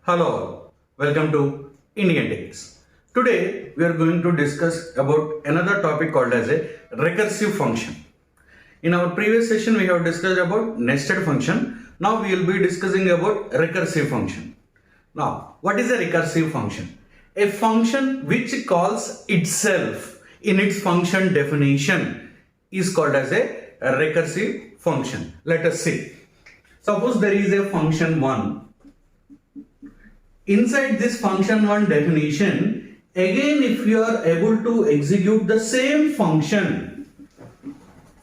Hello all, welcome to Indian Techs. Today we are going to discuss about another topic called as a recursive function. In our previous session we have discussed about nested function. Now we will be discussing about recursive function. Now what is a recursive function? A function which calls itself in its function definition is called as a recursive function. Let us see. Suppose there is a function 1. Inside this function 1 definition, again if you are able to execute the same function,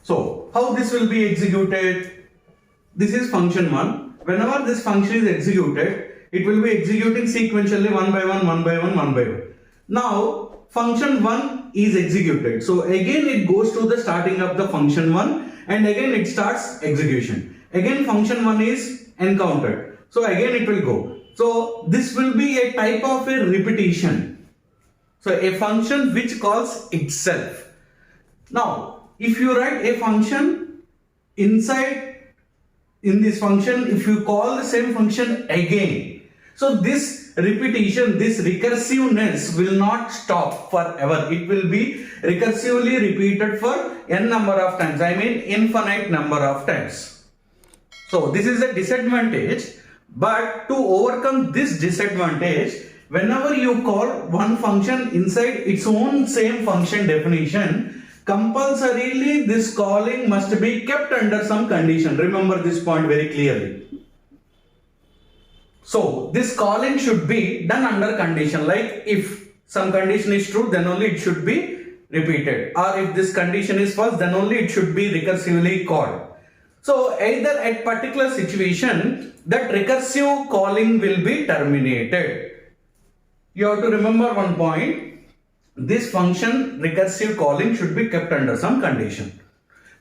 so how this will be executed? This is function 1. Whenever this function is executed, it will be executing sequentially one by one, one by one, one by one. Now function 1 is executed, so again it goes to the starting of the function 1 and again it starts execution. Again function 1 is encountered, so again it will go. So this will be a type of a repetition. So a function which calls itself. Now if you write a function inside in this function, if you call the same function again, so this repetition, this recursiveness will not stop forever. It will be recursively repeated for n number of times, I mean infinite number of times. So this is a disadvantage. But to overcome this disadvantage, whenever you call one function inside its own same function definition, compulsorily this calling must be kept under some condition. Remember this point very clearly. So this calling should be done under condition, like if some condition is true, then only it should be repeated, or if this condition is false, then only it should be recursively called. So either at particular situation, that recursive calling will be terminated. You have to remember one point. This function recursive calling should be kept under some condition.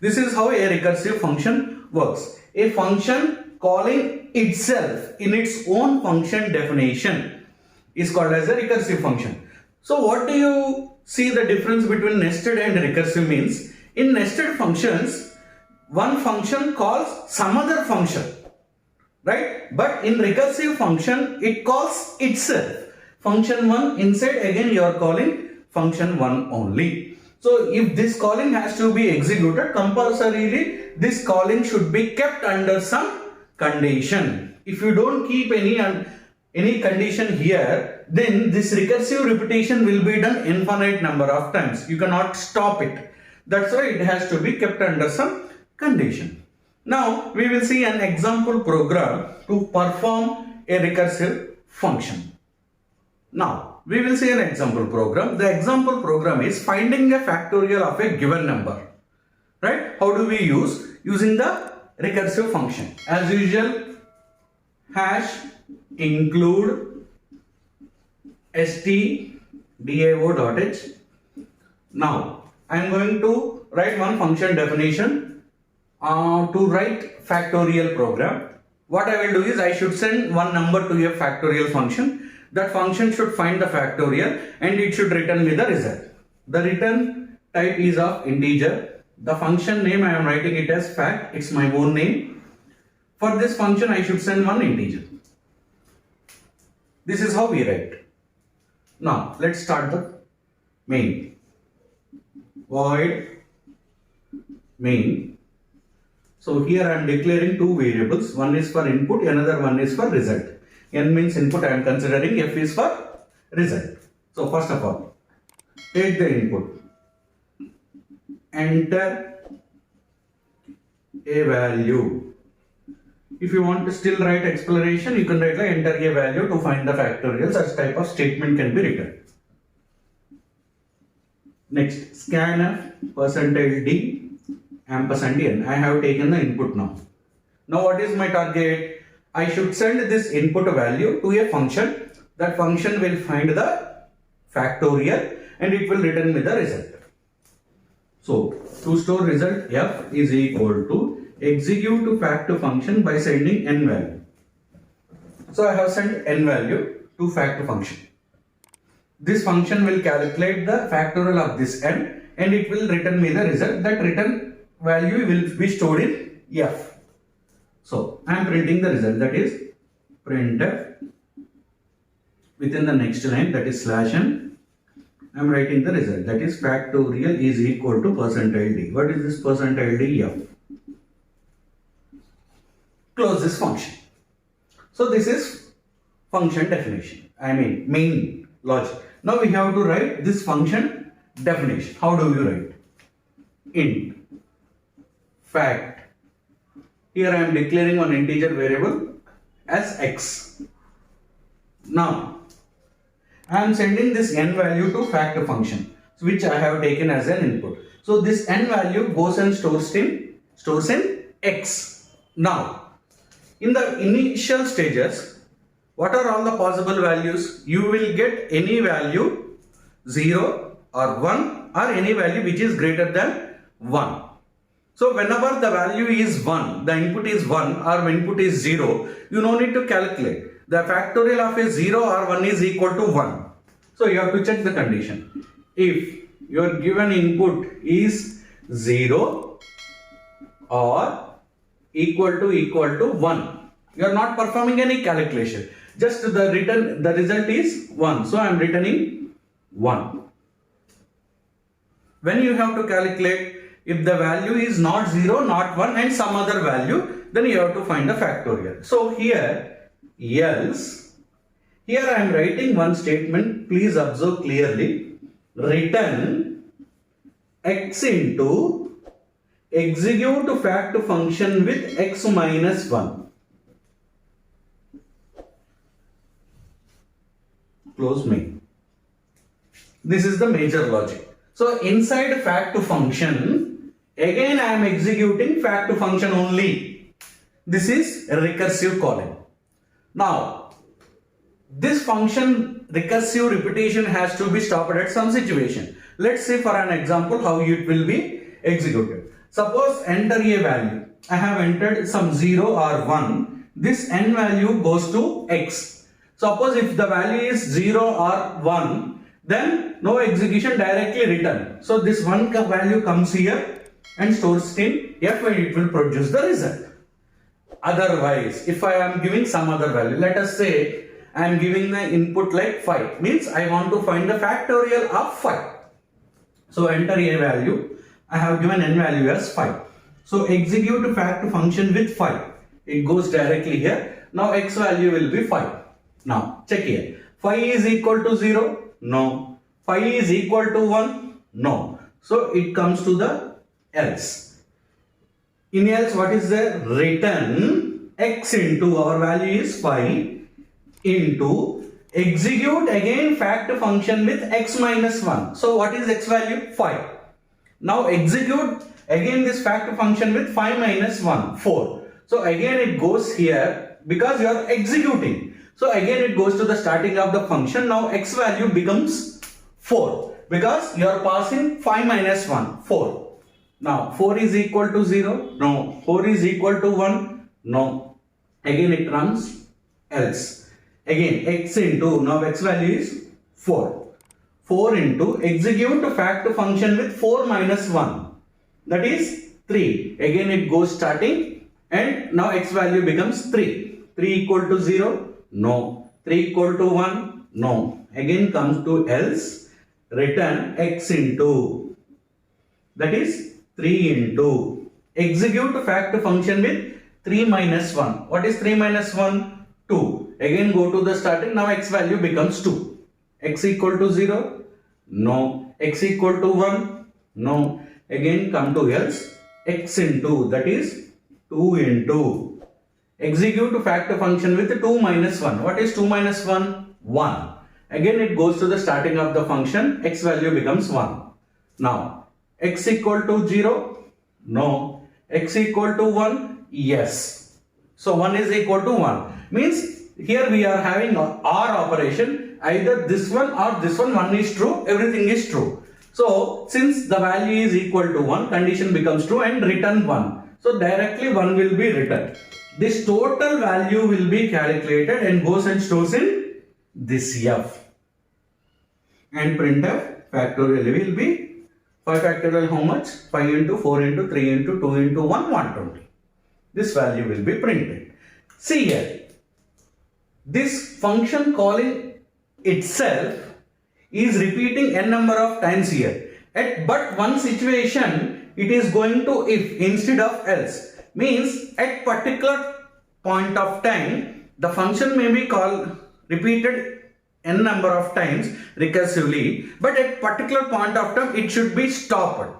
This is how a recursive function works. A function calling itself in its own function definition is called as a recursive function. So what do you see the difference between nested and recursive means? In nested functions, one function calls some other function, right? But in recursive function, it calls itself. Function 1 inside, again you are calling function 1 only. So if this calling has to be executed, compulsorily this calling should be kept under some condition. If you don't keep any condition here, then this recursive repetition will be done infinite number of times. You cannot stop it. That's why it has to be kept under some condition. Now we will see an example program to perform a recursive function. Now we will see an example program. The example program is finding a factorial of a given number. Right? How do we use? Using the recursive function. As usual, hash include stdio.h. Now I am going to write one function definition to write factorial program. What I will do is I should send one number to a factorial function. That function should find the factorial and it should return me the result. The return type is of integer. The function name I am writing it as fact. It's my own name. For this function I should send one integer. This is how we write. Now let's start the main. Void main. So here I am declaring two variables. One is for input, another one is for result. N means input, I am considering, F is for result. So first of all, take the input. Enter a value. If you want to still write exploration, you can write like enter a value to find the factorial. Such type of statement can be written. Next, scanf %d ampersand n. I have taken the input now. Now what is my target? I should send this input value to a function. That function will find the factorial and it will return me the result. So to store result, f is equal to execute to fact function by sending n value. So I have sent n value to fact function. This function will calculate the factorial of this n and it will return me the result. That return value will be stored in f. So I am printing the result, that is printf within the next line, that is slash n, I am writing the result, that is factorial is equal to percentile d. What is this percentile d? F. Close this function. So this is function definition, I mean main logic. Now we have to write this function definition. How do you write? Int fact, here I am declaring one integer variable as x. Now I am sending this n value to fact function, which I have taken as an input. So this n value goes and stores in x. Now in the initial stages, what are all the possible values? You will get any value 0 or 1 or any value which is greater than 1. So whenever the value is 1, the input is 1 or input is 0, you no need to calculate. The factorial of a 0 or 1 is equal to 1. So you have to check the condition. If your given input is 0 or equal to 1, you are not performing any calculation. Just the result is 1. So I am returning 1. When you have to calculate, if the value is not 0, not 1 and some other value, then you have to find the factorial. So here, else, here I am writing one statement, please observe clearly. Return x into execute fact function with x minus 1. Close main. This is the major logic. So inside fact function, again I am executing fact function only. This is a recursive calling. Now, this function recursive repetition has to be stopped at some situation. Let's say for an example how it will be executed. Suppose enter a value. I have entered some 0 or 1. This n value goes to x. Suppose if the value is 0 or 1, then no execution, directly return. So this one value comes here and stores in f and it will produce the result. Otherwise, if I am giving some other value, let us say I am giving the input like 5, means I want to find the factorial of 5. So enter a value, I have given n value as 5. So execute fact function with 5. It goes directly here. Now x value will be 5. Now check here. 5 is equal to 0? No. 5 is equal to 1? No. So it comes to the else. In else what is there? Return x into, our value is 5, into execute again fact function with x minus 1. So what is x value? 5. Now execute again this fact function with 5 minus 1, 4. So again it goes here because you are executing. So again it goes to the starting of the function. Now x value becomes 4 because you are passing 5 minus 1, 4. Now 4 is equal to 0? No. 4 is equal to 1? No. Again it runs else. Again x into, now x value is 4. 4 into execute fact function with 4 minus 1. That is 3. Again it goes starting and now x value becomes 3. 3 equal to 0? No. 3 equal to 1? No. Again comes to else. Return x into, that is 3 into execute fact function with 3 minus 1. What is 3 minus 1? 2. Again go to the starting. Now x value becomes 2. X equal to 0? No. X equal to 1? No. Again come to else. X into, that is 2 into execute fact function with 2 minus 1. What is 2 minus 1? 1. Again it goes to the starting of the function. X value becomes 1. Now x equal to 0? No. X equal to 1? Yes. So 1 is equal to 1. Means here we are having OR operation. Either this one or this one, 1 is true, everything is true. So since the value is equal to 1, condition becomes true and return 1. So directly 1 will be returned. This total value will be calculated and goes and stores in this f. And printf factorial will be 5 factorial how much? 5 into 4 into 3 into 2 into 1, 120. This value will be printed. See here. This function calling itself is repeating n number of times here. But one situation it is going to if instead of else. Means at particular point of time the function may be called repeated n number of times recursively, but at particular point of time it should be stopped.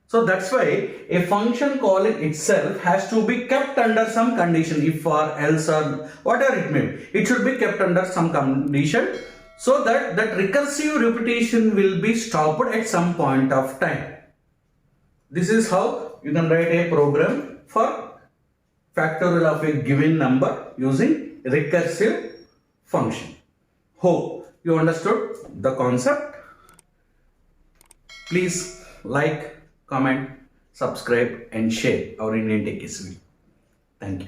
So that's why a function calling itself has to be kept under some condition, if or else or whatever it may be. It should be kept under some condition so that that recursive repetition will be stopped at some point of time. This is how you can write a program for factorial of a given number using recursive function. Hope you understood the concept. Please like, comment, subscribe and share our Indian Tech SV. Thank you.